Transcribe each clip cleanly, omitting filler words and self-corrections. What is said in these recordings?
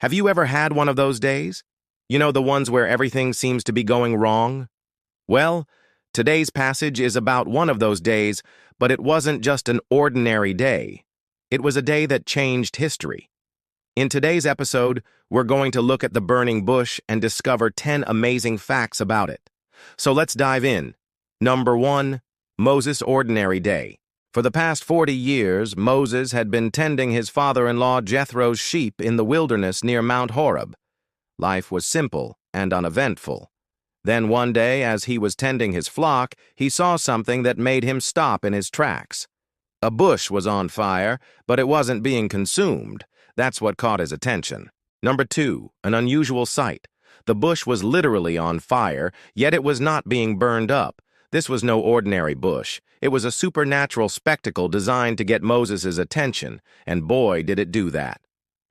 Have you ever had one of those days? You know, the ones where everything seems to be going wrong? Well, today's passage is about one of those days, but it wasn't just an ordinary day. It was a day that changed history. In today's episode, we're going to look at the burning bush and discover 10 amazing facts about it. So let's dive in. Number 1, Moses' ordinary day. For the past 40 years, Moses had been tending his father-in-law Jethro's sheep in the wilderness near Mount Horeb. Life was simple and uneventful. Then one day, as he was tending his flock, he saw something that made him stop in his tracks. A bush was on fire, but it wasn't being consumed. That's what caught his attention. Number 2, an unusual sight. The bush was literally on fire, yet it was not being burned up. This was no ordinary bush. It was a supernatural spectacle designed to get Moses' attention, and boy, did it do that.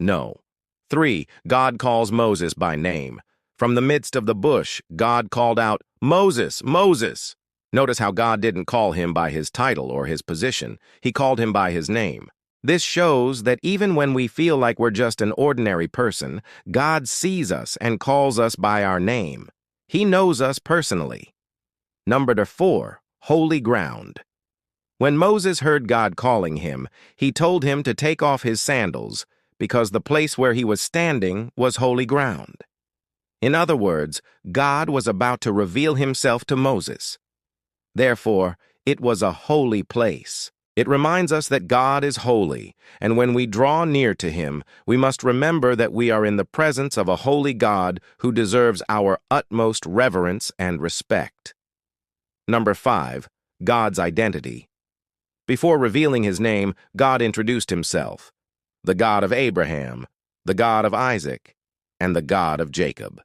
No. 3, God calls Moses by name. From the midst of the bush, God called out, "Moses, Moses!" Notice how God didn't call him by his title or his position. He called him by his name. This shows that even when we feel like we're just an ordinary person, God sees us and calls us by our name. He knows us personally. Number 4, holy ground. When Moses heard God calling him, he told him to take off his sandals because the place where he was standing was holy ground. In other words, God was about to reveal himself to Moses. Therefore, it was a holy place. It reminds us that God is holy, and when we draw near to him, we must remember that we are in the presence of a holy God who deserves our utmost reverence and respect. Number 5, God's identity. Before revealing his name, God introduced himself, the God of Abraham, the God of Isaac, and the God of Jacob.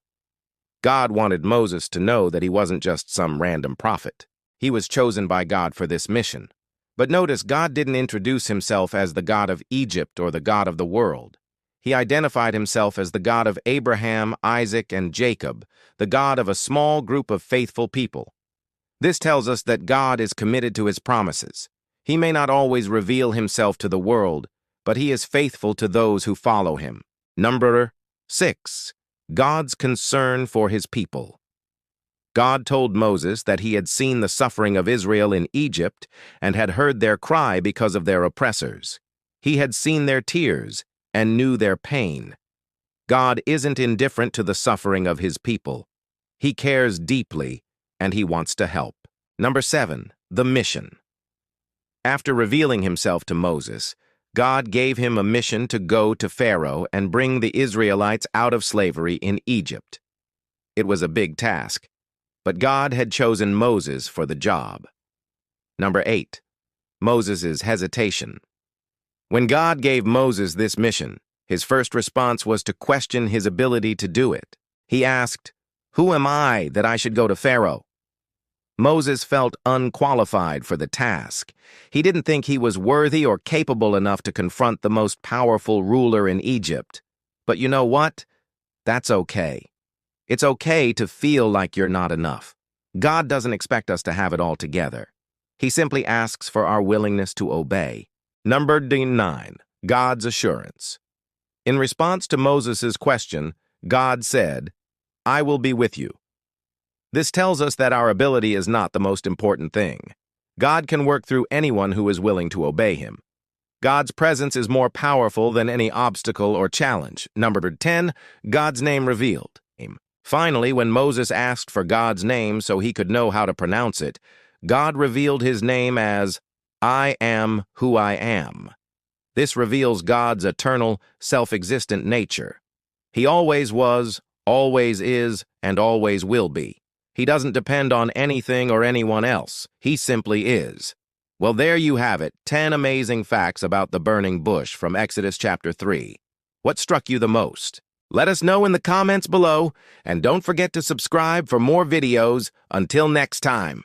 God wanted Moses to know that he wasn't just some random prophet. He was chosen by God for this mission. But notice, God didn't introduce himself as the God of Egypt or the God of the world. He identified himself as the God of Abraham, Isaac, and Jacob, the God of a small group of faithful people. This tells us that God is committed to his promises. He may not always reveal himself to the world, but he is faithful to those who follow him. Number 6, God's concern for his people. God told Moses that he had seen the suffering of Israel in Egypt and had heard their cry because of their oppressors. He had seen their tears and knew their pain. God isn't indifferent to the suffering of his people. He cares deeply, and he wants to help. Number 7, the mission. After revealing himself to Moses, God gave him a mission to go to Pharaoh and bring the Israelites out of slavery in Egypt. It was a big task, but God had chosen Moses for the job. Number 8, Moses' hesitation. When God gave Moses this mission, his first response was to question his ability to do it. He asked, "Who am I that I should go to Pharaoh?" Moses felt unqualified for the task. He didn't think he was worthy or capable enough to confront the most powerful ruler in Egypt. But you know what? That's okay. It's okay to feel like you're not enough. God doesn't expect us to have it all together. He simply asks for our willingness to obey. Number 9, God's assurance. In response to Moses' question, God said, "I will be with you." This tells us that our ability is not the most important thing. God can work through anyone who is willing to obey him. God's presence is more powerful than any obstacle or challenge. Number 10, God's name revealed. Finally, when Moses asked for God's name so he could know how to pronounce it, God revealed his name as I am who I am. This reveals God's eternal, self-existent nature. He always was, always is, and always will be. He doesn't depend on anything or anyone else. He simply is. Well, there you have it, 10 amazing facts about the burning bush from Exodus chapter 3. What struck you the most? Let us know in the comments below, and don't forget to subscribe for more videos. Until next time.